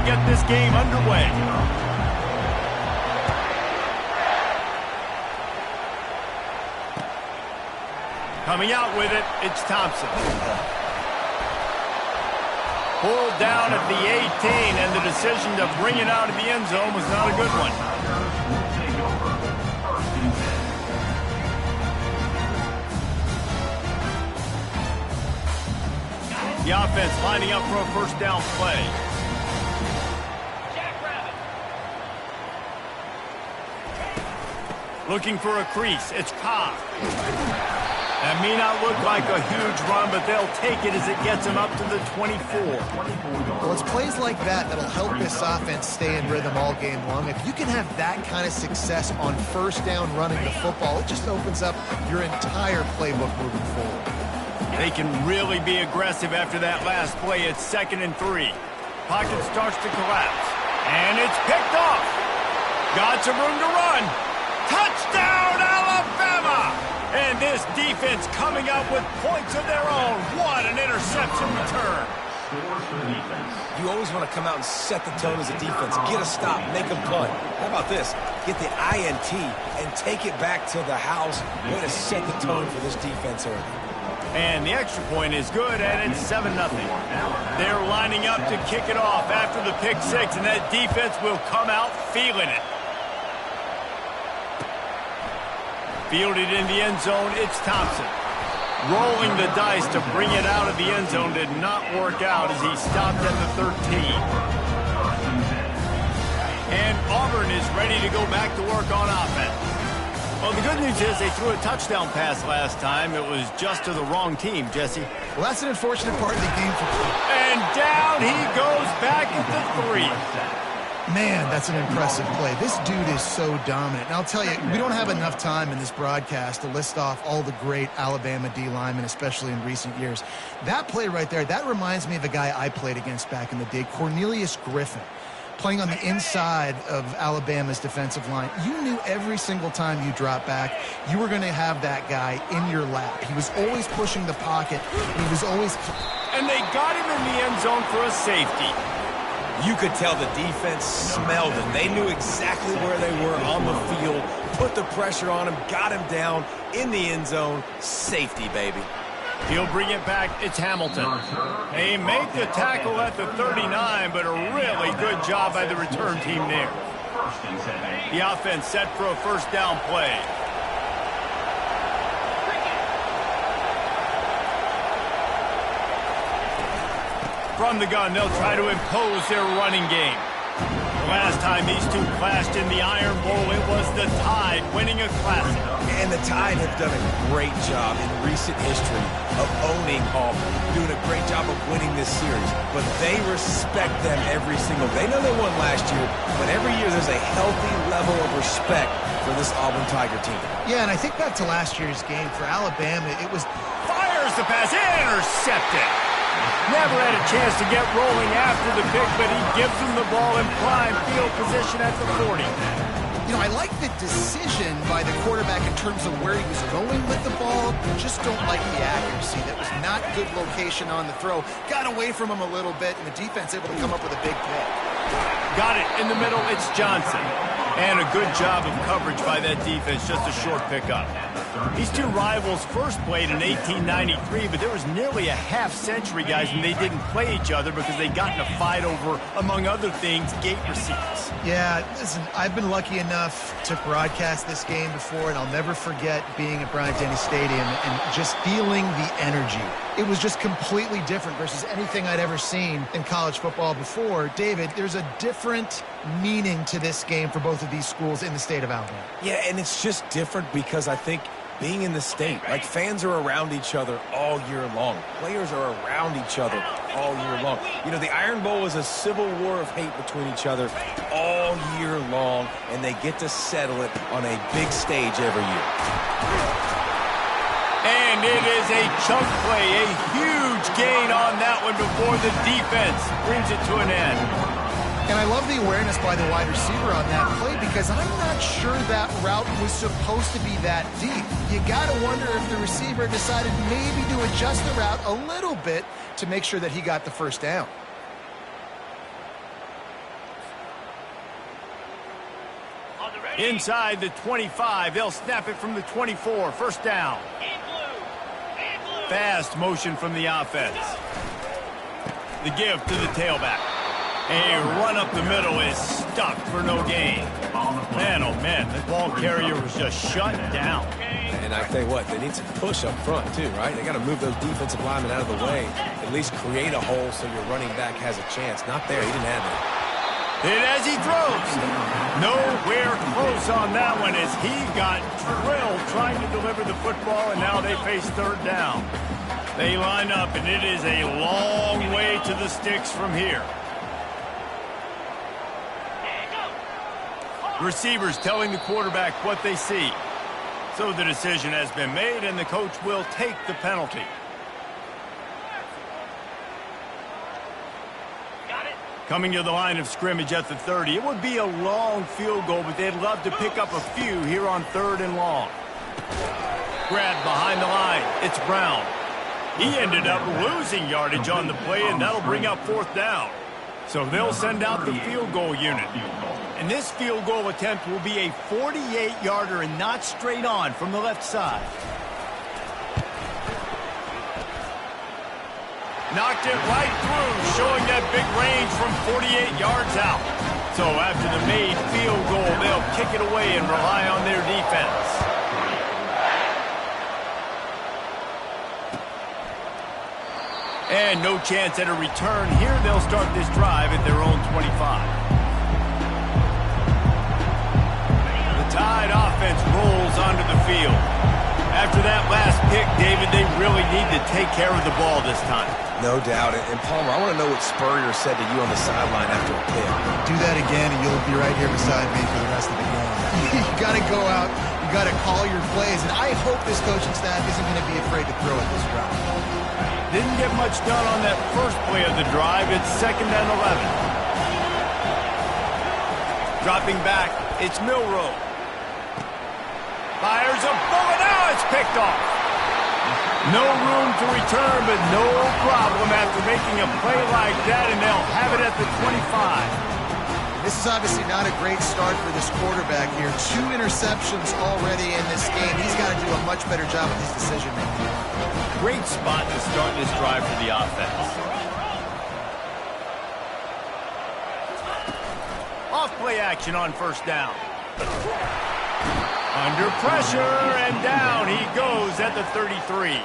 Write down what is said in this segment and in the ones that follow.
get this game underway. Coming out with it, it's Thompson. Pulled down at the 18, and the decision to bring it out of the end zone was not a good one. The offense lining up for a first down play. Looking for a crease. It's Cobb. That may not look like a huge run, but they'll take it as it gets them up to the 24. Well, it's plays like that that'll help this offense stay in rhythm all game long. If you can have that kind of success on first down running the football, it just opens up your entire playbook moving forward. They can really be aggressive after that last play. It's 2nd and 3. Pocket starts to collapse. And it's picked off. Got some room to run. Touchdown, Alabama! And this defense coming up with points of their own. What an interception return. You always want to come out and set the tone as a defense. Get a stop, make a punt. How about this? Get the INT and take it back to the house. Way to set the tone for this defense early. And the extra point is good, and it's 7-0. They're lining up to kick it off after the pick six, and that defense will come out feeling it. Fielded in the end zone, it's Thompson. Rolling the dice to bring it out of the end zone did not work out as he stopped at the 13. And Auburn is ready to go back to work on offense. Well, the good news is they threw a touchdown pass last time. It was just to the wrong team, Jesse. Well, that's an unfortunate part of the game for me. And down he goes back at the 3. Man, that's an impressive play. This dude is so dominant. And I'll tell you, we don't have enough time in this broadcast to list off all the great Alabama D linemen, especially in recent years. That play right there, that reminds me of a guy I played against back in the day, Cornelius Griffin, playing on the inside of Alabama's defensive line. You knew every single time you dropped back, you were going to have that guy in your lap. He was always pushing the pocket. He was always... And they got him in the end zone for a safety. You could tell the defense smelled it. They knew exactly where they were on the field, put the pressure on him, got him down in the end zone. Safety, baby. He'll bring it back. It's Hamilton. They make the tackle at the 39, but a really good job by the return team there. The offense set for a first down play. From the gun, they'll try to impose their running game. The last time these two clashed in the Iron Bowl, it was the Tide winning a classic. And the Tide have done a great job in recent history of owning Auburn, doing a great job of winning this series. But they respect them every single day. They know they won last year, but every year there's a healthy level of respect for this Auburn Tiger team. Yeah, and I think back to last year's game for Alabama, it was... Fires the pass, intercepted. Never had a chance to get rolling after the pick, but he gives them the ball in prime field position at the 40. You know, I like the decision by the quarterback in terms of where he was going with the ball. Just don't like the accuracy. That was not good location on the throw. Got away from him a little bit, and the defense able to come up with a big pick. Got it in the middle. It's Johnson. And a good job of coverage by that defense. Just a short pickup. These two rivals first played in 1893, but there was nearly a half-century, guys, when they didn't play each other because they got in a fight over, among other things, gate receipts. Yeah, listen, I've been lucky enough to broadcast this game before, and I'll never forget being at Bryant-Denny Stadium and just feeling the energy. It was just completely different versus anything I'd ever seen in college football before. David, there's a different meaning to this game for both of these schools in the state of Alabama. Yeah, and it's just different because I think being in the state, like fans are around each other all year long. Players are around each other all year long. You know, the Iron Bowl is a civil war of hate between each other all year long, and they get to settle it on a big stage every year. And it is a chunk play, a huge gain on that one before the defense brings it to an end. And I love the awareness by the wide receiver on that play because I'm not sure that route was supposed to be that deep. You got to wonder if the receiver decided maybe to adjust the route a little bit to make sure that he got the first down. Inside the 25, they'll snap it from the 24. First down. Fast motion from the offense. The give to the tailback. A run up the middle is stuck for no gain. Man, oh man, the ball carrier was just shut down. And I tell you what, they need some push up front too, right? They got to move those defensive linemen out of the way. At least create a hole so your running back has a chance. Not there, he didn't have it. Hit as he throws. Nowhere close on that one as he got drilled trying to deliver the football, and now they face third down. They line up, and it is a long way to the sticks from here. Receivers telling the quarterback what they see. So the decision has been made, and the coach will take the penalty. Coming to the line of scrimmage at the 30. It would be a long field goal, but they'd love to pick up a few here on 3rd and long. Grabbed behind the line. It's Brown. He ended up losing yardage on the play, and that'll bring up 4th down. So they'll send out the field goal unit. And this field goal attempt will be a 48-yarder and not straight on from the left side. Knocked it right through, showing that big range from 48 yards out. So after the made field goal, they'll kick it away and rely on their defense. And no chance at a return here. They'll start this drive at their own 25. The Tide offense rolls onto the field. After that last pick, David, they really need to take care of the ball this time. No doubt. And Palmer, I want to know what Spurrier said to you on the sideline after a pick. Do that again, and you'll be right here beside me for the rest of the game. You got to go out. You got to call your plays. And I hope this coaching staff isn't going to be afraid to throw it this round. Didn't get much done on that first play of the drive. It's 2nd and 11. Dropping back, it's Milroe. Fires a bullet. Now it's picked off. No room to return, but no problem after making a play like that, and they'll have it at the 25. This is obviously not a great start for this quarterback here. 2 interceptions already in this game. He's got to do a much better job with his decision-making. Great spot to start this drive for the offense. Off play action on 1st down. Under pressure, and down he goes at the 33.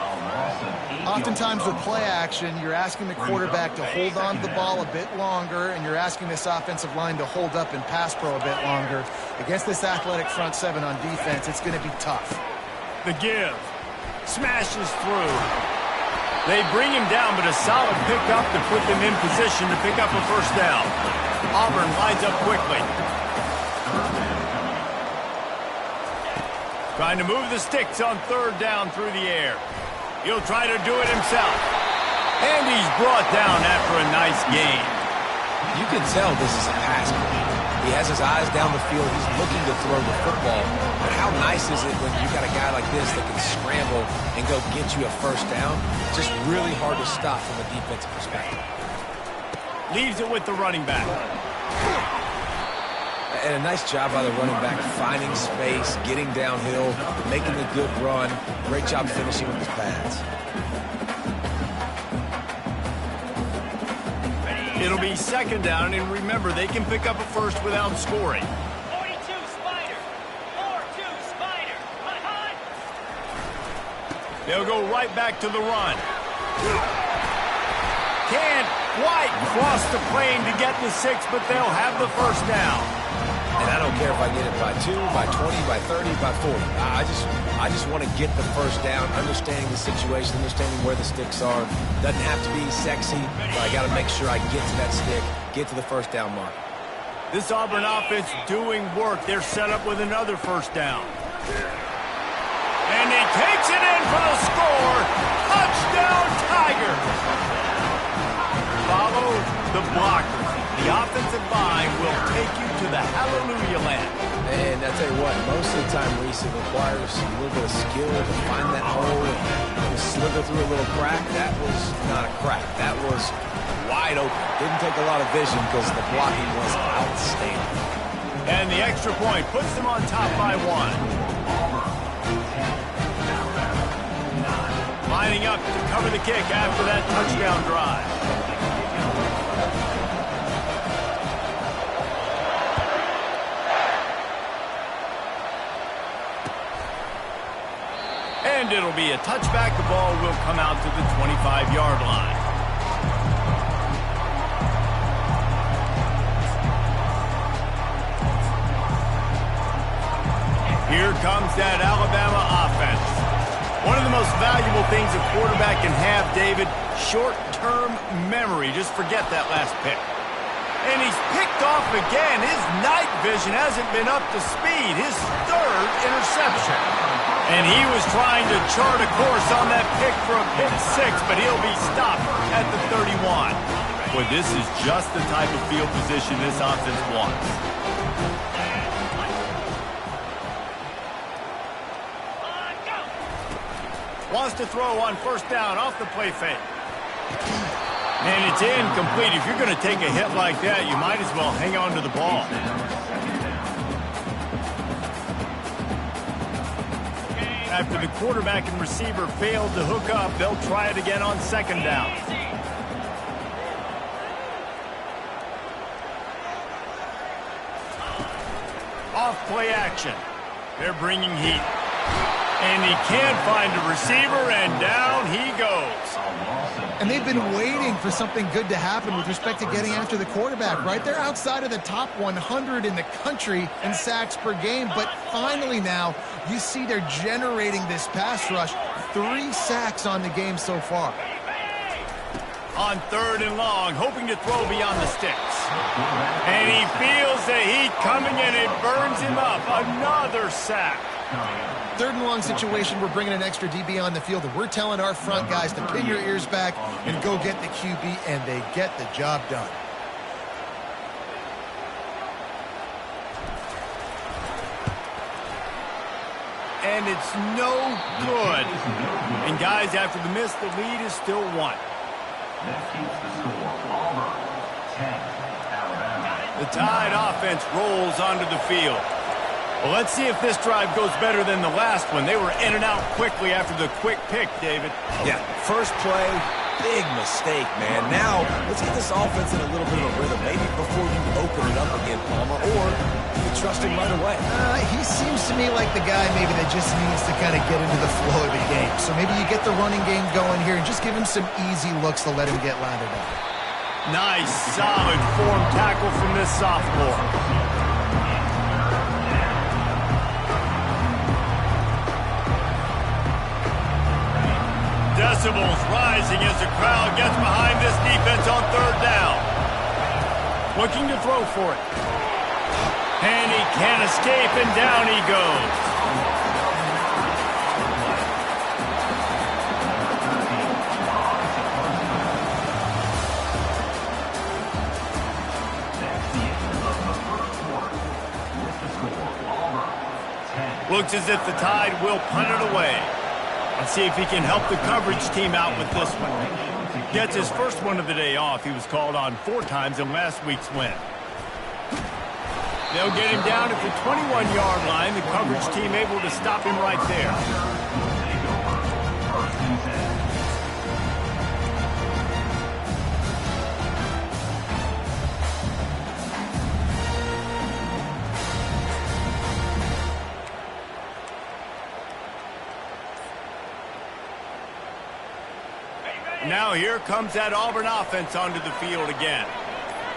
Oftentimes with play action, you're asking the quarterback to hold on to the ball a bit longer, and you're asking this offensive line to hold up and pass pro a bit longer. Against this athletic front 7 on defense, it's going to be tough. The give. Smashes through. They bring him down, but a solid pickup to put them in position to pick up a 1st down. Auburn lines up quickly. Trying to move the sticks on 3rd down through the air. He'll try to do it himself. And he's brought down after a nice gain. You can tell this is a pass play. He has his eyes down the field. He's looking to throw the football. But how nice is it when you got a guy like this that can scramble and go get you a 1st down? Just really hard to stop from a defensive perspective. Leaves it with the running back. And a nice job by the running back, finding space, getting downhill, making a good run. Great job finishing with his pads. It'll be 2nd down, and remember, they can pick up a 1st without scoring. 42 Spider. 4-2 Spider. Hot. They'll go right back to the run. Can't quite cross the plane to get the 6, but they'll have the 1st down. And I don't care if I get it by 2, by 20, by 30, by 40. I just want to get the 1st down, understanding the situation, understanding where the sticks are. Doesn't have to be sexy, but I got to make sure I get to that stick, get to the 1st down mark. This Auburn offense doing work. They're set up with another 1st down. And he takes it in for the score. Touchdown, Tigers. Follow the blockers. The offensive line will take you to the hallelujah land. And I tell you what, most of the time, Reese, it requires a little bit of skill to find that hole and slither through a little crack. That was not a crack. That was wide open. Didn't take a lot of vision because the blocking was outstanding. And the extra point puts them on top by 1. Lining up to cover the kick after that touchdown drive. And it'll be a touchback. The ball will come out to the 25-yard line. Here comes that Alabama offense. One of the most valuable things a quarterback can have, David, short-term memory. Just forget that last pick. And he's picked off again. His night vision hasn't been up to speed. His third interception. And he was trying to chart a course on that pick for a pick 6, but he'll be stopped at the 31. Boy, this is just the type of field position this offense wants. Wants to throw on first down off the play fake. And it's incomplete. If you're going to take a hit like that, you might as well hang on to the ball. After the quarterback and receiver failed to hook up, they'll try it again on second down. Off play action. They're bringing heat. And he can't find a receiver, and down he goes. And they've been waiting for something good to happen with respect to getting after the quarterback, right? They're outside of the top 100 in the country in sacks per game, but finally now you see they're generating this pass rush. 3 sacks on the game so far. On third and long, hoping to throw beyond the sticks. And he feels the heat coming, and it burns him up. Another sack. Third and long situation, we're bringing an extra DB on the field, and we're telling our front guys to pin your ears back and go get the QB, and they get the job done. And it's no good. And guys, after the miss, the lead is still 1. That keeps the score. Auburn, 10, Alabama. The Tide offense rolls onto the field. Well, let's see if this drive goes better than the last one. They were in and out quickly after the quick pick, David. Yeah, first play, big mistake, man. Now, let's get this offense in a little bit of a rhythm. Maybe before you open it up again, Palmer, or you can trust him right away. He seems to me like the guy maybe that just needs to kind of get into the flow of the game. So maybe you get the running game going here and just give him some easy looks to let him get lathered up. Nice, solid form tackle from this sophomore. Decibels rising as the crowd gets behind this defense on third down. Looking to throw for it. And he can't escape, and down he goes. Looks as if the Tide will punt it away. Let's see if he can help the coverage team out with this one. Gets his first one of the day off. He was called on 4 times in last week's win. They'll get him down at the 21-yard line. The coverage team able to stop him right there. Now here comes that Auburn offense onto the field again.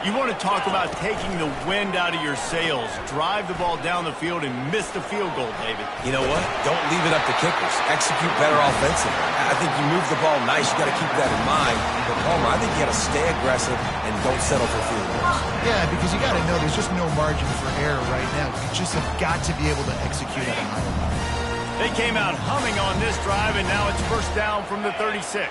You want to talk about taking the wind out of your sails. Drive the ball down the field and miss the field goal, David. You know what? Don't leave it up to kickers. Execute better offensively. I think you move the ball nice. You got to keep that in mind. But Palmer, I think you got to stay aggressive and don't settle for field goals. Yeah, because you got to know there's just no margin for error right now. You just have got to be able to execute at a higher level. They came out humming on this drive, and now it's first down from the 36.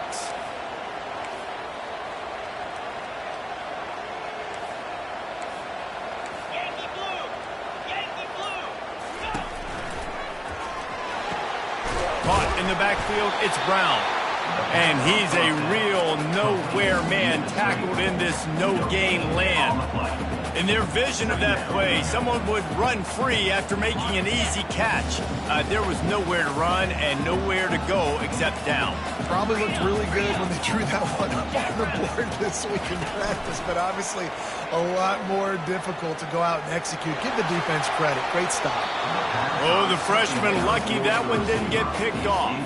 In the backfield, it's Brown. And he's a real nowhere man tackled in this no-gain land. In their vision of that play, someone would run free after making an easy catch. There was nowhere to run and nowhere to go except down. Probably looked really good when they drew that one up on the board this week in practice, but obviously a lot more difficult to go out and execute. Give the defense credit. Great stop. Oh, the freshman lucky that one didn't get picked off.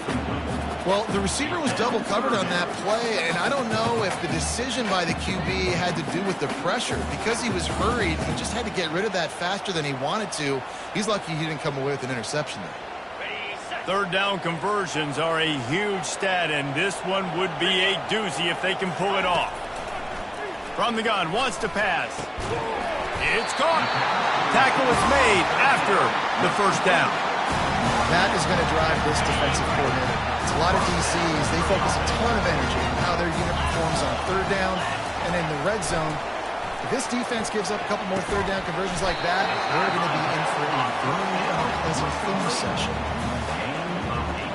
Well, the receiver was double covered on that play, and I don't know if the decision by the QB had to do with the pressure. Because he was hurried, he just had to get rid of that faster than he wanted to. He's lucky he didn't come away with an interception there. Third down conversions are a huge stat, and this one would be a doozy if they can pull it off. From the gun, wants to pass. It's caught. Tackle is made after the first down. That is going to drive this defensive coordinator nuts. A lot of DCs, they focus a ton of energy on how their unit performs on third down and in the red zone. If this defense gives up a couple more third down conversions like that, they're going to be in for a very unpleasant film session.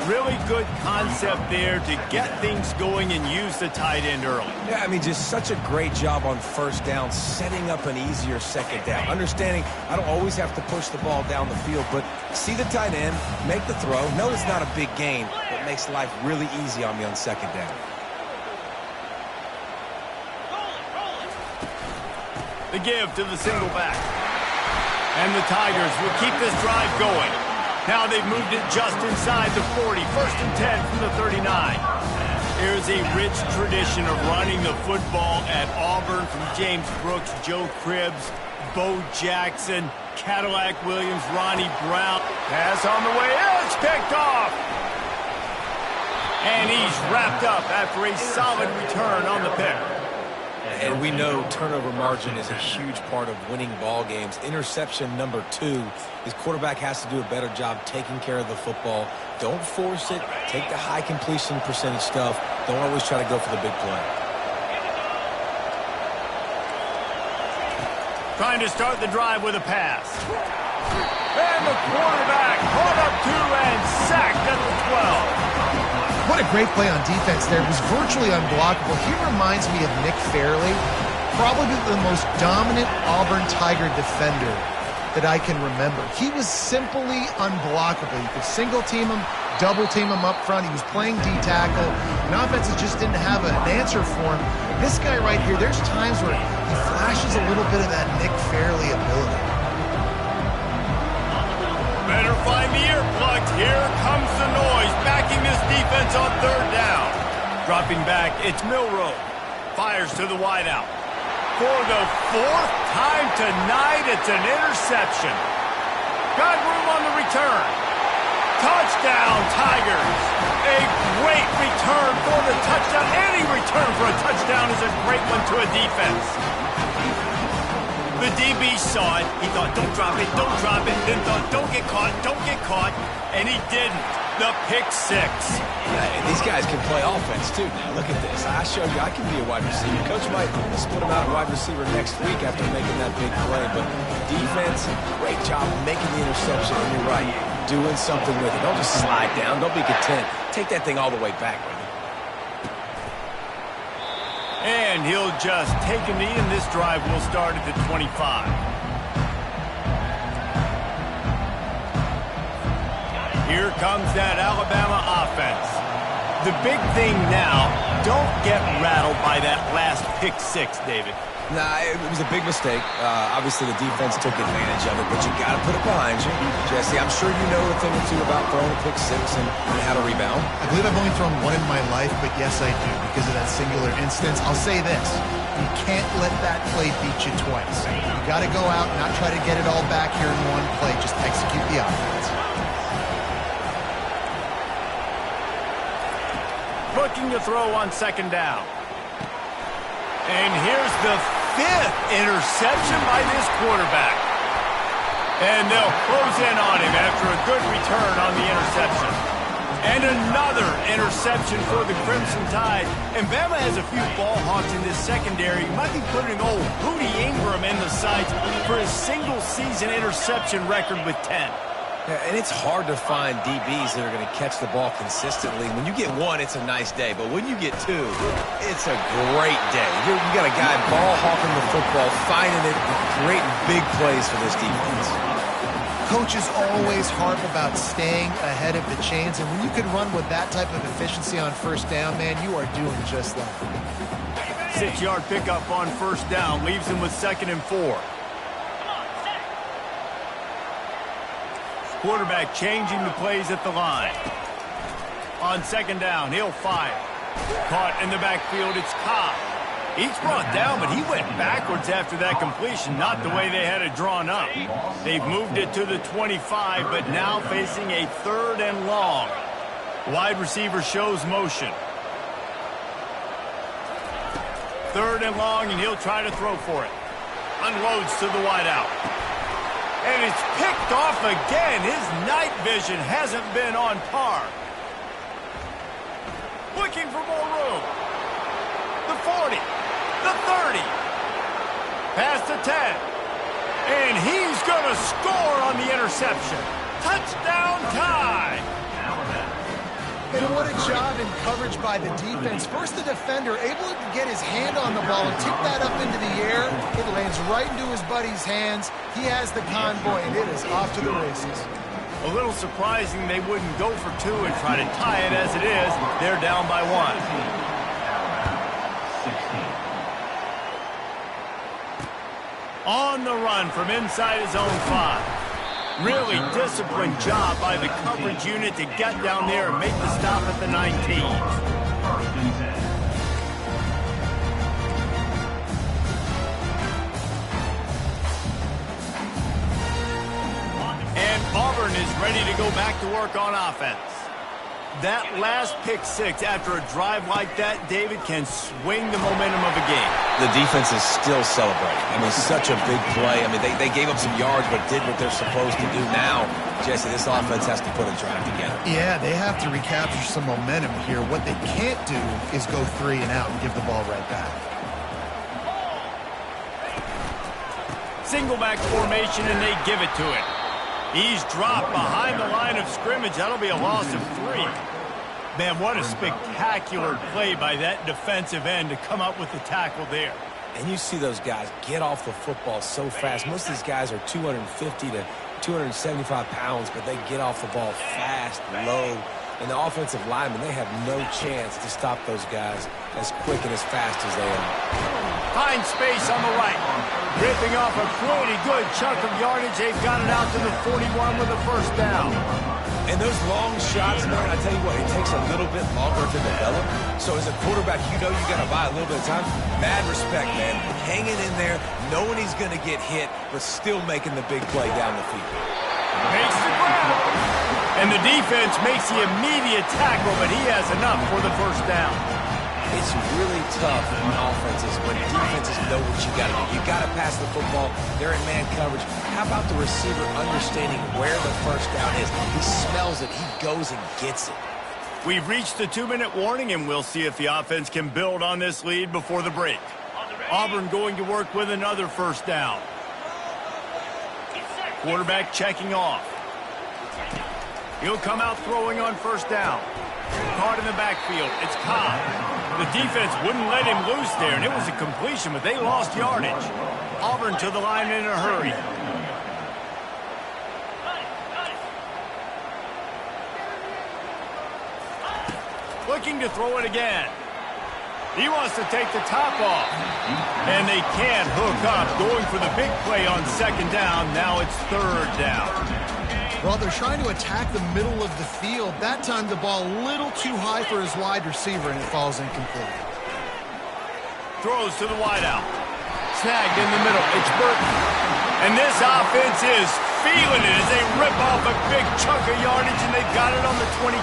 Really good concept there to get things going and use the tight end early. Yeah, I mean, just such a great job on first down, setting up an easier second down. Understanding I don't always have to push the ball down the field, but see the tight end, make the throw. No, it's not a big gain, but makes life really easy on me on second down. The give to the single back. And the Tigers will keep this drive going. Now they've moved it just inside the 40. First and 10 from the 39. There's a rich tradition of running the football at Auburn from James Brooks, Joe Cribbs, Bo Jackson, Cadillac Williams, Ronnie Brown. Pass on the way. It's picked off. And he's wrapped up after a solid return on the pick. And we know turnover margin is a huge part of winning ball games. Interception number 2. His quarterback has to do a better job taking care of the football. Don't force it. Take the high completion percentage stuff. Don't always try to go for the big play. Trying to start the drive with a pass. And the quarterback caught up 2 and sacked at the 12. What a great play on defense there. It was virtually unblockable. He reminds me of Nick Fairley, probably the most dominant Auburn Tiger defender that I can remember. He was simply unblockable. You could single team him, double team him up front. He was playing D-tackle, and offenses just didn't have an answer for him. This guy right here, there's times where he flashes a little bit of that Nick Fairley ability. Better find the earplugs. Here comes the noise, backing this defense on third down. Dropping back, it's Milroe. Fires to the wideout. For the 4th time tonight, it's an interception. Got room on the return. Touchdown, Tigers. A great return for the touchdown. Any return for a touchdown is a great one to a defense. The DB saw it. He thought, don't drop it, don't drop it. Then thought, don't get caught. And he didn't. The pick 6. Yeah, these guys can play offense, too. Now, look at this. I showed you I can be a wide receiver. Coach might split him out at wide receiver next week after making that big play. But defense, great job making the interception. And you're right, doing something with it. Don't just slide down. Don't be content. Take that thing all the way back, brother. And he'll just take a knee, and this drive will start at the 25. Here comes that Alabama offense. The big thing now, don't get rattled by that last pick 6, David. Nah, it was a big mistake. Obviously, the defense took advantage of it, but you got to put it behind you. Jesse, I'm sure you know a thing or two about throwing a pick 6 and how to rebound. I believe I've only thrown one in my life, but yes, I do because of that singular instance. I'll say this. You can't let that play beat you twice. You got to go out and not try to get it all back here in one play. Just execute the offense. Looking to throw on second down. And here's the 5th interception by this quarterback. And they'll close in on him after a good return on the interception. And another interception for the Crimson Tide. And Bama has a few ball hawks in this secondary. He might be putting old Hootie Ingram in the sights for his single-season interception record with 10. Yeah, and it's hard to find DBs that are going to catch the ball consistently. When you get one, it's a nice day. But when you get two, it's a great day. You got a guy ball hawking the football, finding it, creating big plays for this defense. Coaches always harp about staying ahead of the chains, and when you can run with that type of efficiency on first down, man, you are doing just that. 6-yard pickup on first down leaves him with 2nd and 4. Quarterback changing the plays at the line. On 2nd down, he'll fire. Caught in the backfield, it's Cobb. He's brought down, but he went backwards after that completion, not the way they had it drawn up. They've moved it to the 25, but now facing a 3rd and long. Wide receiver shows motion. 3rd and long, and he'll try to throw for it. Unloads to the wideout. And it's picked off again. His night vision hasn't been on par. Looking for more room. The 40. The 30. Past the 10. And he's going to score on the interception. Touchdown tie. And what a job in coverage by the defense. First, the defender able to get his hand on the ball and tip that up into the air. It lands right into his buddy's hands. He has the convoy, and it is off to the races. A little surprising they wouldn't go for 2 and try to tie it as it is. They're down by 1. On the run from inside his own 5. Really disciplined job by the coverage unit to get down there and make the stop at the 19. And Auburn is ready to go back to work on offense. That last pick 6 after a drive like that, David, can swing the momentum of a game. The defense is still celebrating. I mean, such a big play. I mean, they gave up some yards but did what they're supposed to do now. Jesse, this offense has to put a drive together. Yeah, they have to recapture some momentum here. What they can't do is go 3 and out and give the ball right back. Single back formation, and they give it to him. He's dropped behind the line of scrimmage. That'll be a loss of 3. Man, what a spectacular play by that defensive end to come up with the tackle there. And you see those guys get off the football so fast. Most of these guys are 250 to 275 pounds, but they get off the ball fast, low. And the offensive linemen, they have no chance to stop those guys as quick and as fast as they are. Find space on the right. Ripping off a pretty good chunk of yardage. They've got it out to the 41 with a first down. And those long shots, man, I tell you what, it takes a little bit longer to develop. So as a quarterback, you know you got to buy a little bit of time. Mad respect, man. Hanging in there, knowing he's going to get hit, but still making the big play down the field. Makes the grab. And the defense makes the immediate tackle, but he has enough for the first down. It's really tough on offenses when defenses know what you got to do. You got to pass the football. They're in man coverage. How about the receiver understanding where the first down is? He smells it. He goes and gets it. We've reached the 2-minute warning, and we'll see if the offense can build on this lead before the break. Auburn going to work with another first down. Quarterback checking off. He'll come out throwing on first down. Caught in the backfield. It's Cobb. The defense wouldn't let him loose there, and it was a completion, but they lost yardage. Auburn to the line in a hurry. Looking to throw it again. He wants to take the top off. And they can't hook up. Going for the big play on second down. Now it's third down. Well, they're trying to attack the middle of the field. That time the ball a little too high for his wide receiver, and it falls incomplete. Throws to the wideout. Snagged in the middle. It's Burton. And this offense is feeling it as they rip off a big chunk of yardage, and they've got it on the 22.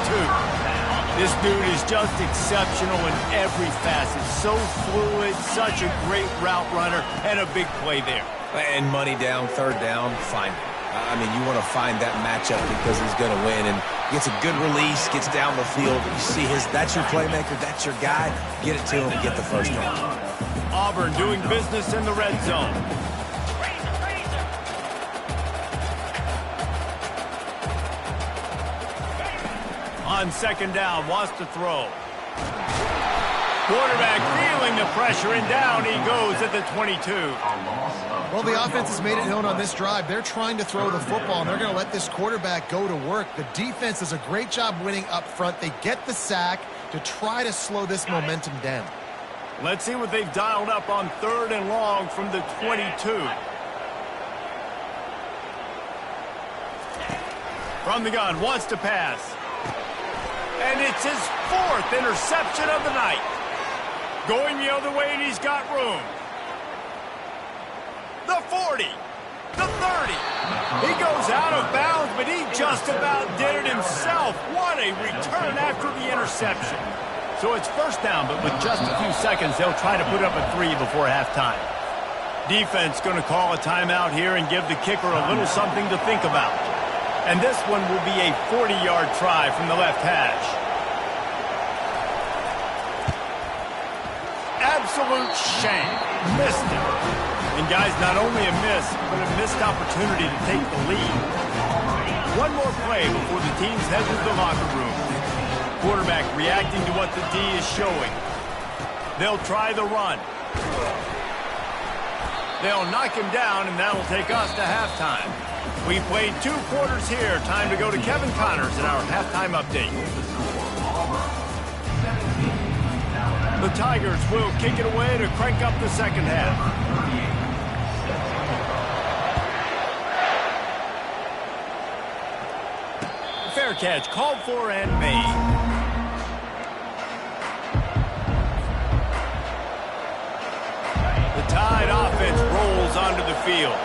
This dude is just exceptional in every facet. So fluid, such a great route runner, and a big play there. And money down, third down, find it. I mean, you want to find that matchup because he's going to win. And gets a good release, gets down the field. You see that's your playmaker, that's your guy. Get it to him and get the first down. Auburn doing business in the red zone. on second down, wants to throw. Quarterback feeling the pressure, and down he goes at the 22. Well, the offense has made it known on this drive. They're trying to throw the football, and they're going to let this quarterback go to work. The defense does a great job winning up front. They get the sack to try to slow this momentum down. Let's see what they've dialed up on 3rd and long from the 22. From the gun, wants to pass. And it's his 4th interception of the night. Going the other way, and he's got room. The 40. The 30. He goes out of bounds, but he just about did it himself. What a return after the interception. So it's first down, but with just a few seconds, they'll try to put up a 3 before halftime. Defense going to call a timeout here and give the kicker a little something to think about. And this one will be a 40-yard try from the left hash. Absolute shame. Missed it. And guys, not only a miss, but a missed opportunity to take the lead. One more play before the teams head to the locker room. Quarterback reacting to what the D is showing. They'll try the run. They'll knock him down, and that'll take us to halftime. We played 2 quarters here. Time to go to Kevin Connors in our halftime update. The Tigers will kick it away to crank up the second half. Fair catch called for and made. The Tide offense rolls onto the field.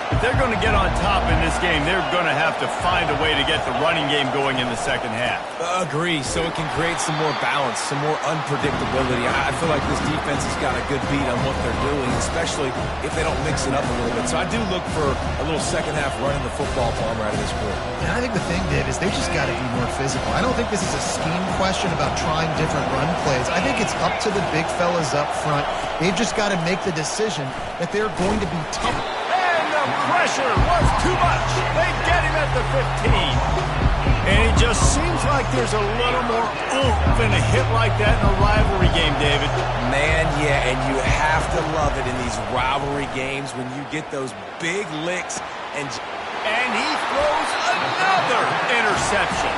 If they're going to get on top in this game, they're going to have to find a way to get the running game going in the second half. Agree, so it can create some more balance, some more unpredictability. I feel like this defense has got a good beat on what they're doing, especially if they don't mix it up a little bit. So I do look for a little second half running the football bomb right at this point. And I think the thing, Dave, is they just got to be more physical. I don't think this is a scheme question about trying different run plays. I think it's up to the big fellas up front. They've just got to make the decision that they're going to be tough. Pressure was too much. They get him at the 15. And it just seems like there's a little more oomph in a hit like that in a rivalry game, David. Man, yeah, and you have to love it in these rivalry games when you get those big licks and he throws another interception.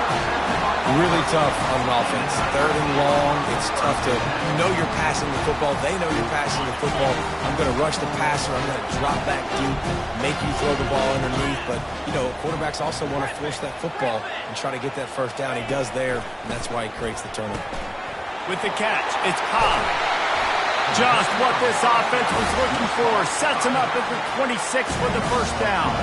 Really tough on an offense. 3rd and long, it's tough to know you're passing the football. They know you're passing the football. I'm going to rush the passer. I'm going to drop back deep, make you throw the ball underneath. But, you know, quarterbacks also want to force that football and try to get that first down. He does there, and that's why he creates the turnover. With the catch, it's Cobb. Just what this offense was looking for. Sets him up at the 26 for the first down.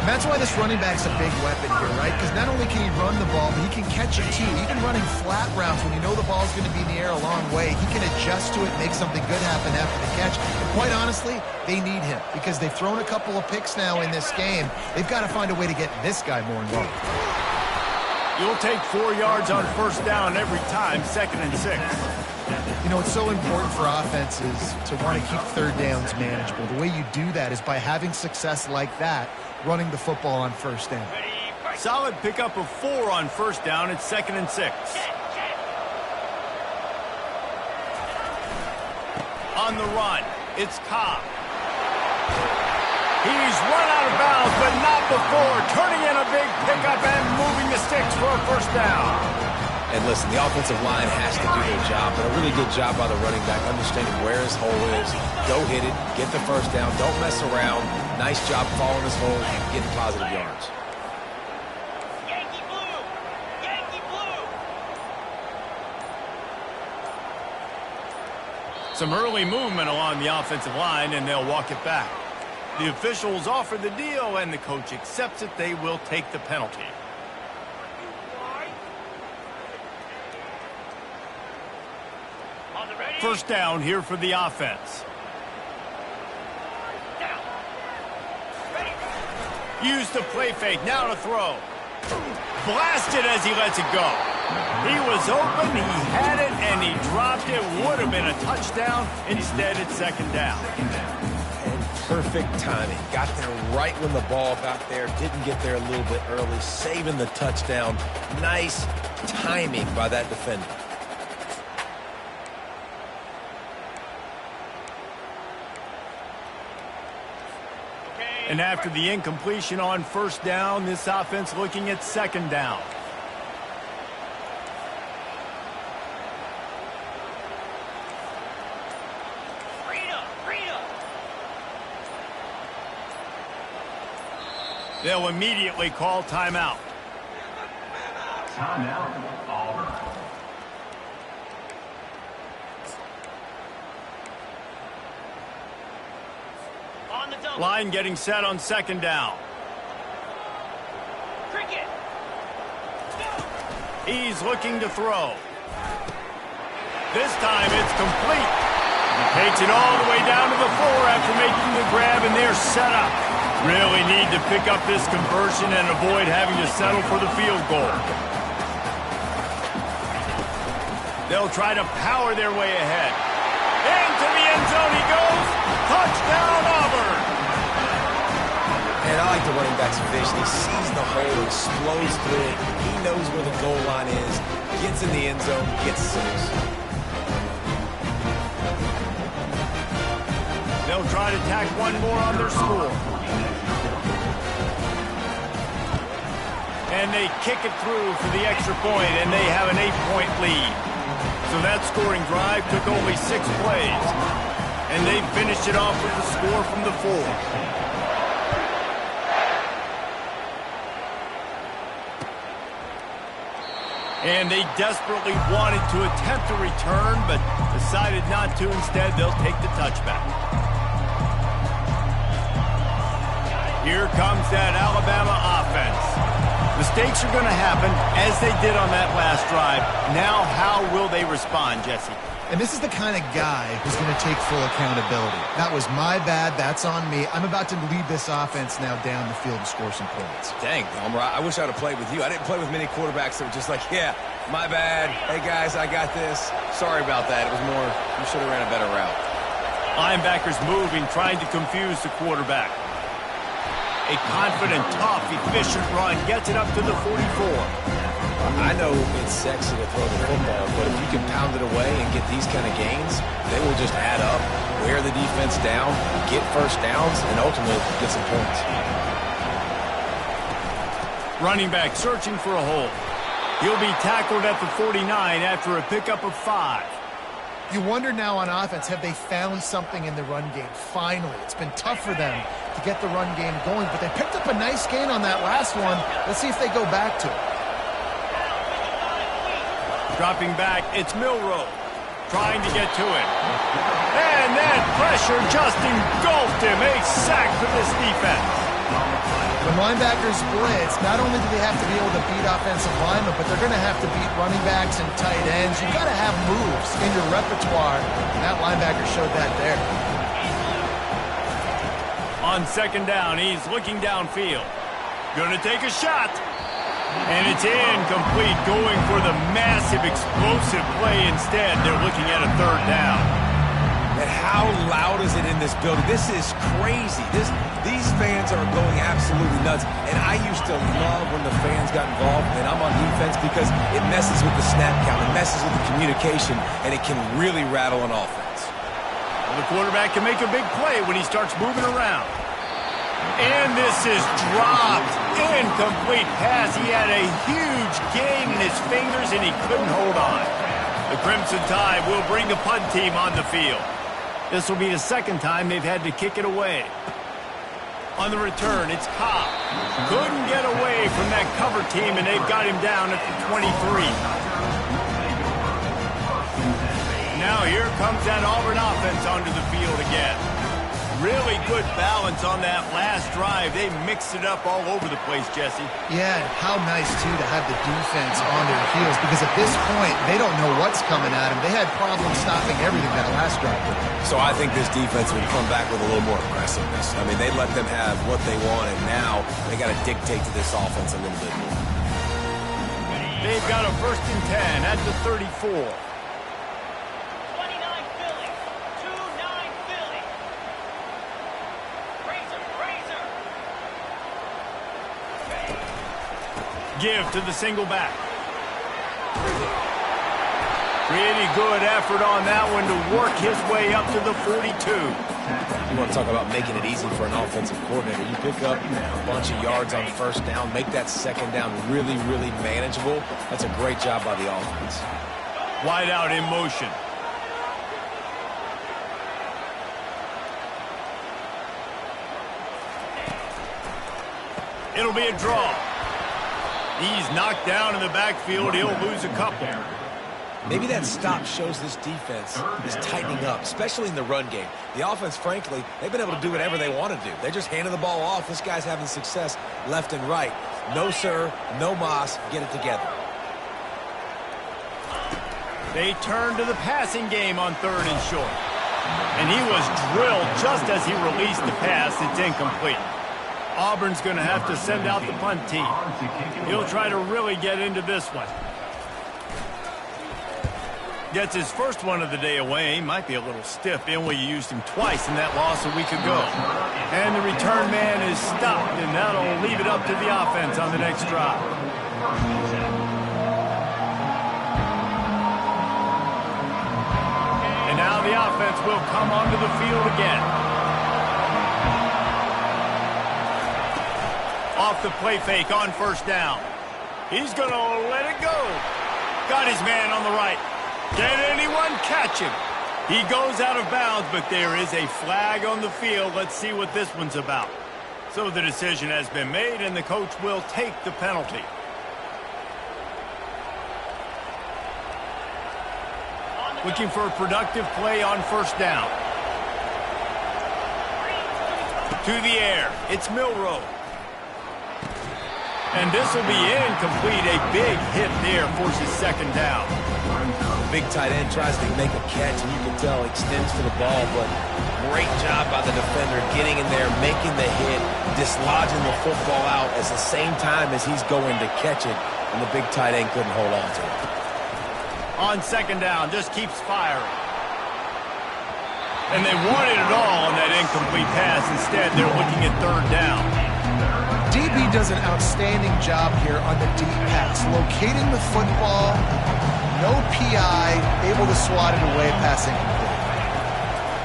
And that's why this running back's a big weapon here, right? Because not only can he run the ball, but he can catch it too. Even running flat routes when you know the ball's going to be in the air a long way, he can adjust to it, make something good happen after the catch. And quite honestly, they need him because they've thrown a couple of picks now in this game. They've got to find a way to get this guy more involved. You'll take 4 yards on first down every time, 2nd and 6. You know, it's so important for offenses to want to keep 3rd downs manageable. The way you do that is by having success like that, running the football on first down. Solid pickup of 4 on first down. It's 2nd and 6. On the run, it's Cobb. He's run out of bounds, but not before. Turning in a big pickup and moving the sticks for a first down. And listen, the offensive line has to do their job, but a really good job by the running back, understanding where his hole is. Go hit it, get the first down, don't mess around. Nice job following his hole and getting positive yards. Yankee blue! Yankee blue! Some early movement along the offensive line, and they'll walk it back. The officials offer the deal, and the coach accepts it. They will take the penalty. First down here for the offense. Use the play fake, now to throw. Blasted as he lets it go. He was open, he had it, and he dropped it. Would have been a touchdown. Instead, it's 2nd down. And perfect timing. Got there right when the ball got there. Didn't get there a little bit early. Saving the touchdown. Nice, timing by that defender. And after the incompletion on first down, this offense looking at second down. They'll immediately call timeout. Timeout, Auburn. On the double. Line getting set on second down. Cricket. He's looking to throw. This time it's complete. He takes it all the way down to the 4 after making the grab, and they're set up. Really need to pick up this conversion and avoid having to settle for the field goal. They'll try to power their way ahead. Into the end zone he goes. Touchdown, Auburn. And I like the running back's vision. He sees the hole, explodes through it. He knows where the goal line is, gets in the end zone, gets 6. They'll try to tack one more on their score. And they kick it through for the extra point, and they have an 8-point lead. So that scoring drive took only 6 plays. And they finished it off with the score from the 4. And they desperately wanted to attempt a return, but decided not to. Instead, they'll take the touchback. Here comes that Alabama offense. Mistakes are going to happen, as they did on that last drive. Now, how will they respond, Jesse? And this is the kind of guy who's going to take full accountability. That was my bad. That's on me. I'm about to lead this offense now down the field and score some points. Dang, Elmer, I wish I would have played with you. I didn't play with many quarterbacks that were just like, yeah, my bad. Hey, guys, I got this. Sorry about that. It was more, you should have ran a better route. Linebackers moving, trying to confuse the quarterback. A confident, tough, efficient run gets it up to the 44. I know it's sexy to throw the football, but if you can pound it away and get these kind of gains, they will just add up, wear the defense down, get first downs, and ultimately get some points. Running back searching for a hole. He'll be tackled at the 49 after a pickup of 5. You wonder now on offense, have they found something in the run game? Finally, it's been tough for them to get the run game going, but they picked up a nice gain on that last one. Let's see if they go back to it. Dropping back, it's Milroe trying to get to it. And that pressure just engulfed him. A sack for this defense. When linebackers blitz, not only do they have to be able to beat offensive linemen, but they're going to have to beat running backs and tight ends. You've got to have moves in your repertoire, and that linebacker showed that there. On second down, he's looking downfield. Going to take a shot. And it's incomplete, going for the massive, explosive play instead. They're looking at a third down. And how loud is it in this building? This is crazy. These fans are going absolutely nuts. And I used to love when the fans got involved, and I'm on defense, because it messes with the snap count, it messes with the communication, and it can really rattle an offense. Well, the quarterback can make a big play when he starts moving around. And this is dropped. Incomplete pass. He had a huge gain in his fingers, and he couldn't hold on. The Crimson Tide will bring the punt team on the field. This will be the second time they've had to kick it away. On the return, it's Cobb. Couldn't get away from that cover team, and they've got him down at the 23. Now here comes that Auburn offense onto the field again. Really good balance on that last drive. They mixed it up all over the place, Jesse. Yeah, how nice, too, to have the defense on their heels, because at this point, they don't know what's coming at them. They had problems stopping everything that last drive. So I think this defense would come back with a little more aggressiveness. I mean, they let them have what they want, and now they got to dictate to this offense a little bit more. They've got a 1st and 10 at the 34. Give to the single back. Pretty good effort on that one to work his way up to the 42. You want to talk about making it easy for an offensive coordinator. You pick up a bunch of yards on first down, make that second down really, really manageable. That's a great job by the offense. Wide out in motion. It'll be a draw. He's knocked down in the backfield. He'll lose a couple. Maybe that stop shows this defense is tightening up, especially in the run game. The offense, frankly, they've been able to do whatever they want to do. They're just handing the ball off. This guy's having success left and right. No, sir. No mas. Get it together. They turn to the passing game on 3rd and short. And he was drilled just as he released the pass. It's incomplete. Auburn's going to have to send out the punt team. He'll try to really get into this one. Gets his first one of the day away. Might be a little stiff in where you used him twice in that loss a week ago. And the return man is stopped, and that'll leave it up to the offense on the next drive. And now the offense will come onto the field again. Off the play fake on first down. He's going to let it go. Got his man on the right. Can anyone catch him? He goes out of bounds, but there is a flag on the field. Let's see what this one's about. So the decision has been made, and the coach will take the penalty. Looking for a productive play on first down. To the air. It's Milroe. And this will be incomplete. A big hit there forces second down. Big tight end tries to make a catch, and you can tell extends for the ball, but great job by the defender getting in there, making the hit, dislodging the football out at the same time as he's going to catch it, and the big tight end couldn't hold on to it. On second down, just keeps firing. And they wanted it all on that incomplete pass. Instead, they're looking at 3rd down. DB does an outstanding job here on the deep pass, locating the football, no PI, able to swat it away, passing.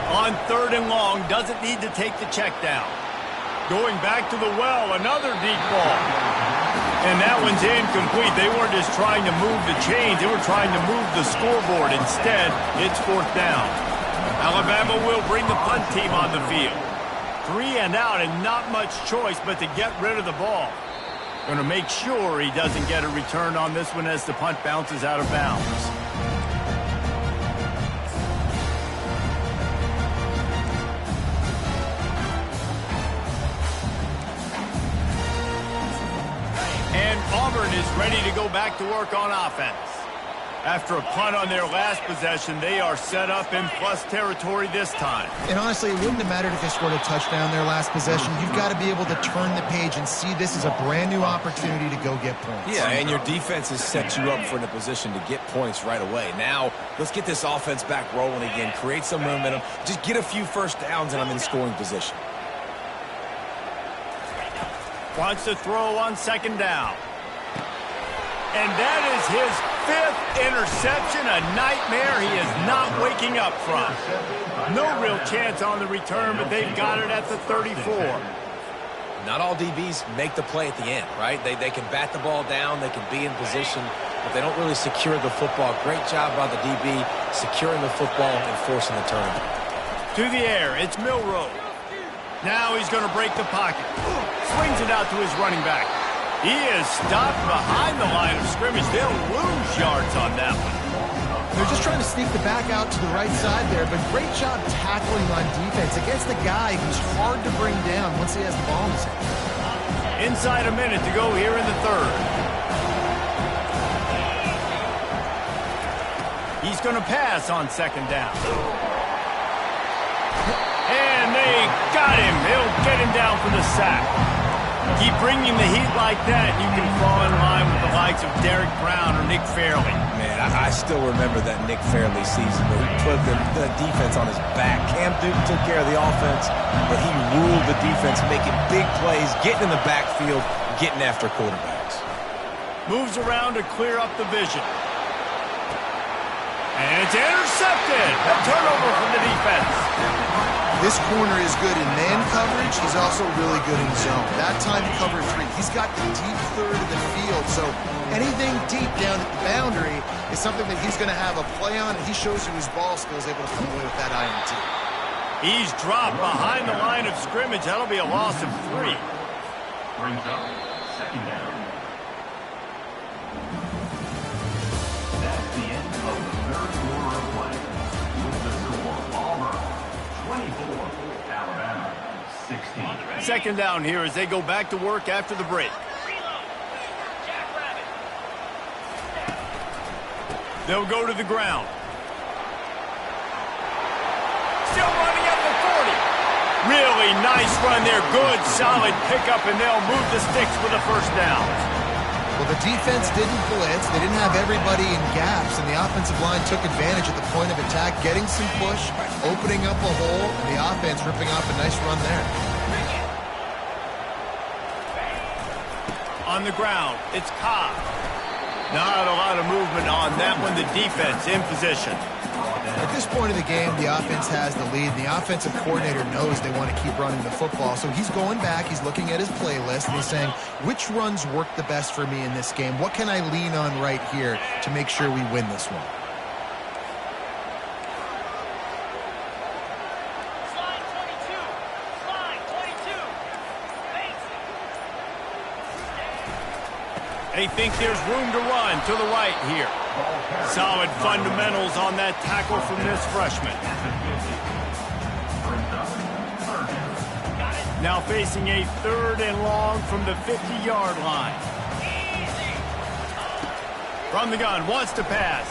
On 3rd and long, doesn't need to take the check down. Going back to the well, another deep ball. And that one's incomplete. They weren't just trying to move the chains, they were trying to move the scoreboard. Instead, it's 4th down. Alabama will bring the punt team on the field. 3 and out, and not much choice but to get rid of the ball. Going to make sure he doesn't get a return on this one as the punt bounces out of bounds. And Auburn is ready to go back to work on offense. After a punt on their last possession, they are set up in plus territory this time. And honestly, it wouldn't have mattered if they scored a touchdown their last possession. You've got to be able to turn the page and see this is a brand new opportunity to go get points. Yeah, and your defense has set you up for a position to get points right away. Now, let's get this offense back rolling again, create some momentum, just get a few first downs, and I'm in scoring position. Wants to throw on second down. And that is his 5th interception, a nightmare he is not waking up from. No real chance on the return, but they've got it at the 34. Not all DBs make the play at the end, right? They can bat the ball down, they can be in position, but they don't really secure the football. Great job by the DB securing the football and forcing the turnover. To the air, it's Milroe. Now he's going to break the pocket. Swings it out to his running back. He is stopped behind the line of scrimmage. They'll lose yards on that one. They're just trying to sneak the back out to the right side there, but great job tackling on defense against the guy who's hard to bring down once he has the ball in his hand. Inside a minute to go here in the 3rd. He's going to pass on second down. And they got him. They'll get him down for the sack. Keep bringing the heat like that, you can fall in line with the likes of Derek Brown or Nick Fairley. Man, I still remember that Nick Fairley season where he put the defense on his back. Cam Newton took care of the offense, but he ruled the defense, making big plays, getting in the backfield, getting after quarterbacks. Moves around to clear up the vision. And it's intercepted. A turnover from the defense. This corner is good in man coverage. He's also really good in zone. That time cover 3. He's got the deep third of the field, so anything deep down at the boundary is something that he's going to have a play on, and he shows you his ball skills, able to come away with that INT. He's dropped behind the line of scrimmage. That'll be a loss of 3. Brings up second down. That's the end of the third quarter of play. With the score, Auburn 24, Alabama 16. Second down here as they go back to work after the break. They'll go to the ground. Still running at the 40. Really nice run there. Good, solid pickup, and they'll move the sticks for the first down. Well, the defense didn't blitz. They didn't have everybody in gaps, and the offensive line took advantage at the point of attack, getting some push, opening up a hole, and the offense ripping off a nice run there. On the ground, it's Cobb. Not a lot of movement on that one. The defense in position. At this point of the game, the offense has the lead. The offensive coordinator knows they want to keep running the football. So he's going back, he's looking at his playlist, and he's saying, which runs work the best for me in this game? What can I lean on right here to make sure we win this one? Slide 22. Slide 22. They think there's room to run to the right here. Solid fundamentals on that tackle from this freshman. Now facing a 3rd and long from the 50-yard line. From the gun, wants to pass.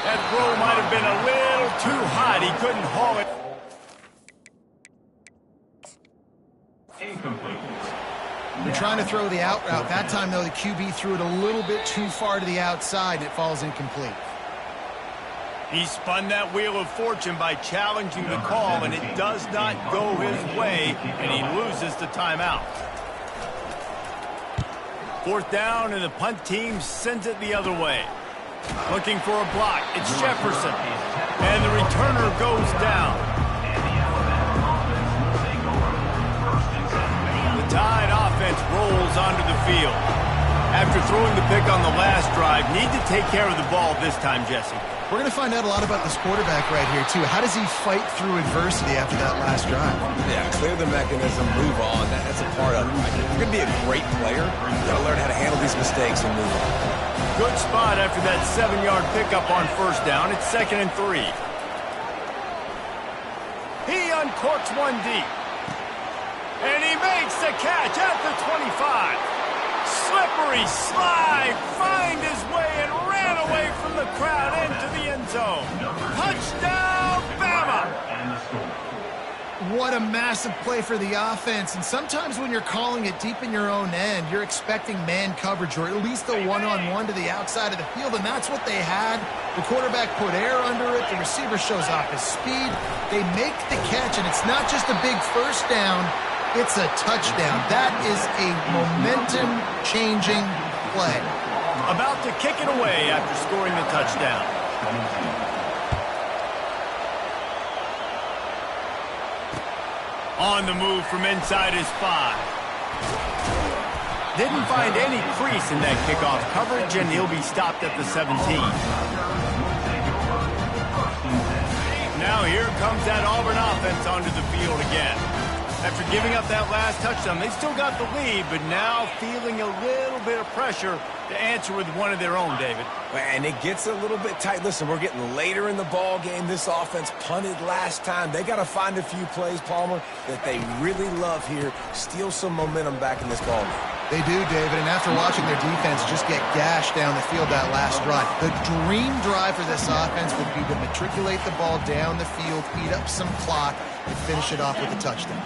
That throw might have been a little too hot. He couldn't haul it. Incomplete. They're trying to throw the out route. That time, though, the QB threw it a little bit too far to the outside, and it falls incomplete. He spun that wheel of fortune by challenging the call, and it does not go his way, and he loses the timeout. 4th down, and the punt team sends it the other way. Looking for a block. It's Jefferson, and the returner goes down. The Tide offense rolls onto the field. After throwing the pick on the last drive, need to take care of the ball this time, Jesse. We're going to find out a lot about this quarterback right here, too. How does he fight through adversity after that last drive? Yeah, clear the mechanism, move on. That's a part of it. You're going to be a great player. You've got to learn how to handle these mistakes and move on. Good spot after that 7-yard pickup on 1st down. It's 2nd and 3. He uncorks one deep. And he makes the catch at the 25. Slippery slide, find his way and ran away from the crowd into the end zone. Touchdown, Bama! What a massive play for the offense. And sometimes when you're calling it deep in your own end, you're expecting man coverage or at least a one-on-one to the outside of the field, and that's what they had. The quarterback put air under it. The receiver shows off his speed. They make the catch, and it's not just a big first down. It's a touchdown. That is a momentum-changing play. About to kick it away after scoring the touchdown. On the move from inside his 5. Didn't find any crease in that kickoff coverage, and he'll be stopped at the 17. Now here comes that Auburn offense onto the field again. After giving up that last touchdown, they still got the lead, but now feeling a little bit of pressure to answer with one of their own, David. And it gets a little bit tight. Listen, we're getting later in the ball game. This offense punted last time. They got to find a few plays, Palmer, that they really love here. Steal some momentum back in this ball game. They do, David, and after watching their defense just get gashed down the field that last drive, the dream drive for this offense would be to matriculate the ball down the field, eat up some clock, and finish it off with a touchdown.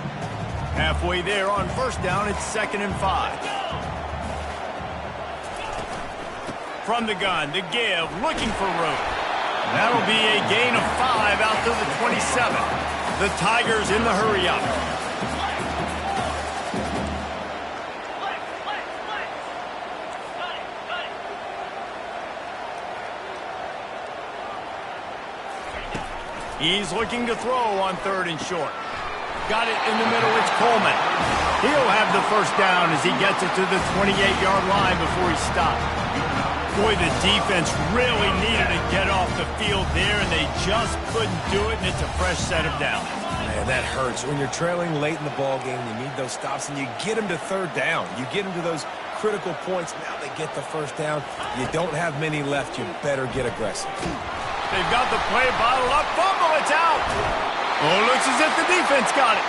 Halfway there on 1st down, it's 2nd and 5. From the gun, to give, looking for room. That'll be a gain of 5 out to the 27. The Tigers in the hurry-up. He's looking to throw on 3rd and short. Got it in the middle. It's Coleman. He'll have the first down as he gets it to the 28-yard line before he stopped. Boy, the defense really needed to get off the field there, and they just couldn't do it, and it's a fresh set of downs. Man, that hurts. When you're trailing late in the ball game, you need those stops, and you get them to 3rd down. You get them to those critical points. Now they get the first down. You don't have many left. You better get aggressive. They've got the play bottled up. Fumble, it's out. Oh, looks as if the defense got it.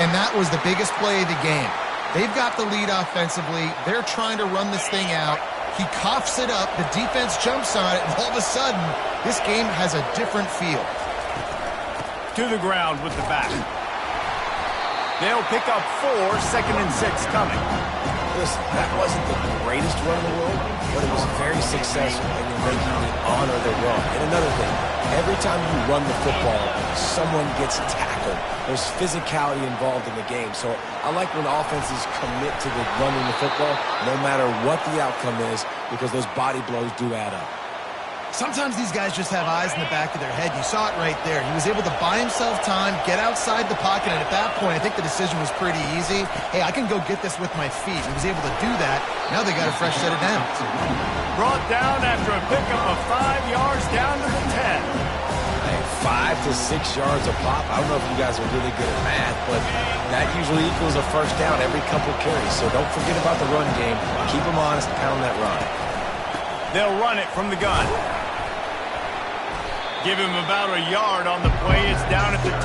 And that was the biggest play of the game. They've got the lead offensively. They're trying to run this thing out. He coughs it up. The defense jumps on it. And all of a sudden, this game has a different feel. To the ground with the back. They'll pick up 4, 2nd and 6 coming. Listen, that wasn't the greatest run in the world, but it was very successful, and you're making me honor the run. And another thing, every time you run the football, someone gets tackled. There's physicality involved in the game. So I like when offenses commit to the running the football, no matter what the outcome is, because those body blows do add up. Sometimes these guys just have eyes in the back of their head. You saw it right there. He was able to buy himself time, get outside the pocket, and at that point, I think the decision was pretty easy. Hey, I can go get this with my feet. He was able to do that. Now they got a fresh set of downs. Brought down after a pickup of 5 yards down to the 10. Hey, 5 to 6 yards a pop. I don't know if you guys are really good at math, but that usually equals a first down every couple carries. So don't forget about the run game. Keep them honest and pound that run. They'll run it from the gun. Give him about a yard on the play. It's down at the 10.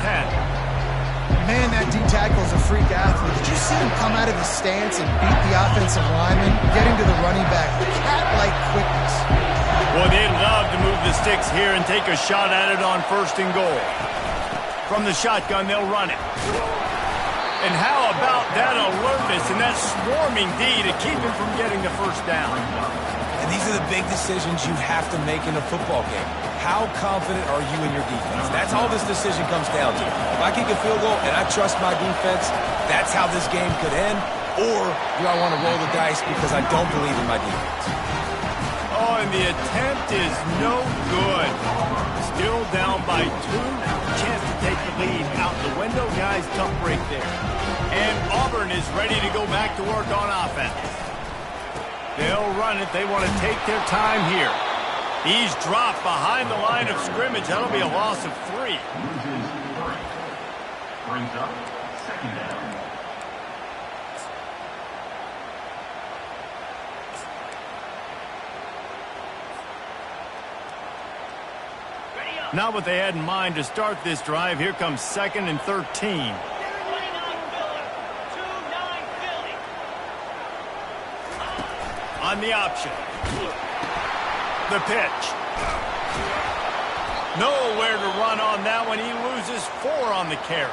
Man, that D-tackle is a freak athlete. Did you see him come out of his stance and beat the offensive lineman, getting to the running back? Cat-like quickness. Well, they'd love to move the sticks here and take a shot at it on 1st and goal. From the shotgun, they'll run it. And how about that alertness and that swarming D to keep him from getting the first down? And these are the big decisions you have to make in a football game. How confident are you in your defense? That's all this decision comes down to. If I kick a field goal and I trust my defense, that's how this game could end. Or do I want to roll the dice because I don't believe in my defense? Oh, and the attempt is no good. Still down by 2. Chance to take the lead out the window. Guys, tough break there. And Auburn is ready to go back to work on offense. They'll run it. They want to take their time here. He's dropped behind the line of scrimmage. That'll be a loss of 3. Loses 3. Brings up 2nd down. Not what they had in mind to start this drive. Here comes 2nd and 13. 29 Philly. 2-9 Philly. On the option. The pitch. Nowhere to run on that one. He loses 4 on the carry.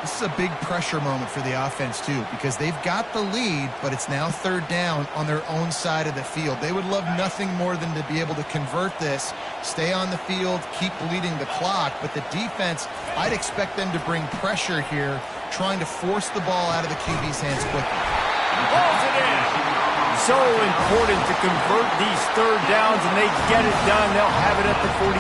This is a big pressure moment for the offense, too, because they've got the lead, but it's now 3rd down on their own side of the field. They would love nothing more than to be able to convert this, stay on the field, keep bleeding the clock, but the defense, I'd expect them to bring pressure here, trying to force the ball out of the QB's hands quickly. Balls it in. So important to convert these 3rd downs, and they get it done. They'll have it at the 42.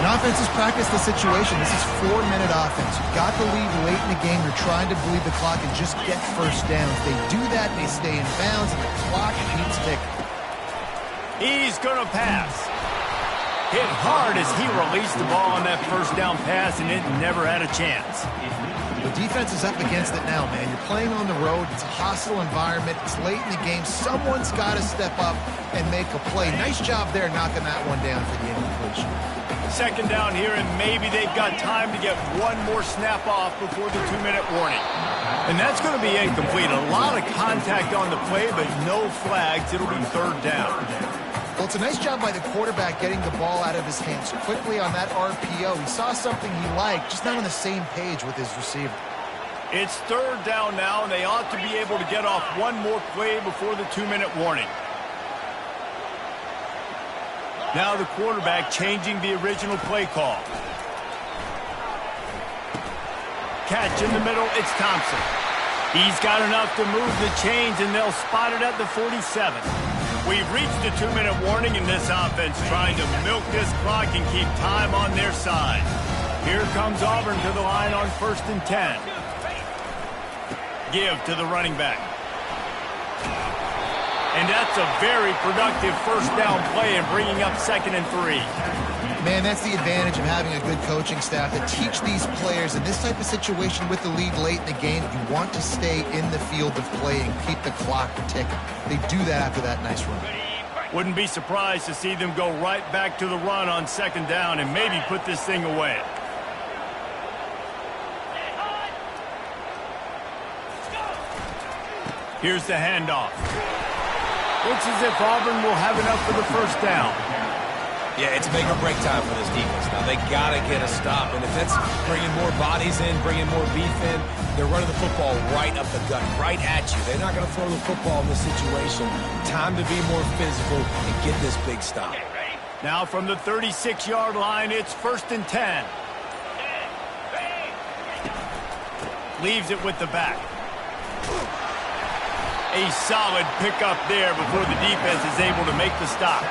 And offenses practice the situation. This is 4-minute offense. You've got the lead late in the game. You're trying to bleed the clock and just get first downs. They do that, they stay in bounds, and the clock keeps ticking. He's going to pass. Hit hard as he released the ball on that first down pass, and it never had a chance. The defense is up against it now, man. You're playing on the road. It's a hostile environment. It's late in the game. Someone's got to step up and make a play. Nice job there knocking that one down for the incompletion. 2nd down here, and maybe they've got time to get one more snap off before the 2-minute warning. And that's going to be incomplete. A lot of contact on the play, but no flags. It'll be 3rd down. Well, it's a nice job by the quarterback getting the ball out of his hands quickly on that RPO. He saw something he liked, just not on the same page with his receiver. It's 3rd down now, and they ought to be able to get off one more play before the 2-minute warning. Now the quarterback changing the original play call. Catch in the middle, it's Thompson. He's got enough to move the chains, and they'll spot it at the 47. We've reached the 2-minute warning in this offense, trying to milk this clock and keep time on their side. Here comes Auburn to the line on 1st and 10. Give to the running back. And that's a very productive first down play and bringing up 2nd and 3. Man, that's the advantage of having a good coaching staff that teach these players in this type of situation with the lead late in the game. You want to stay in the field of play and keep the clock ticking. They do that after that nice run. Wouldn't be surprised to see them go right back to the run on 2nd down and maybe put this thing away. Here's the handoff. Looks as if Auburn will have enough for the first down. Yeah, it's make or break time for this defense. Now, they got to get a stop. And if that's bringing more bodies in, bringing more beef in, they're running the football right up the gut, right at you. They're not going to throw the football in this situation. Time to be more physical and get this big stop. Now from the 36-yard line, it's 1st and 10. Leaves it with the back. A solid pickup there before the defense is able to make the stop.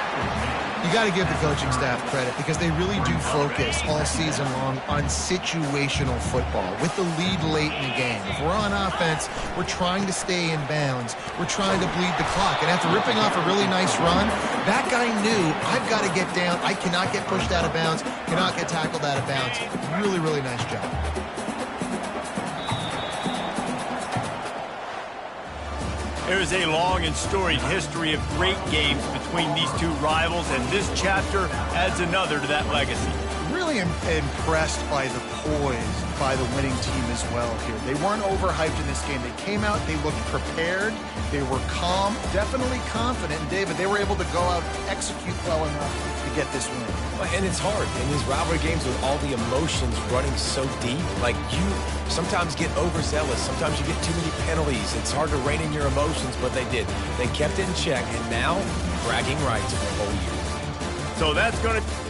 You got to give the coaching staff credit because they really do focus all season long on situational football with the lead late in the game. If we're on offense, we're trying to stay in bounds. We're trying to bleed the clock. And after ripping off a really nice run, that guy knew, I've got to get down. I cannot get pushed out of bounds, cannot get tackled out of bounds. Really, really nice job. There is a long and storied history of great games between these two rivals, and this chapter adds another to that legacy. Really impressed by the poise by the winning team as well here. They weren't overhyped in this game. They came out, they looked prepared, they were calm, definitely confident. And David, they were able to go out and execute well enough to get this win. And it's hard in these rivalry games with all the emotions running so deep. Like, you sometimes get overzealous. Sometimes you get too many penalties. It's hard to rein in your emotions, but they did. They kept it in check, and now bragging rights for the whole year. So that's going to...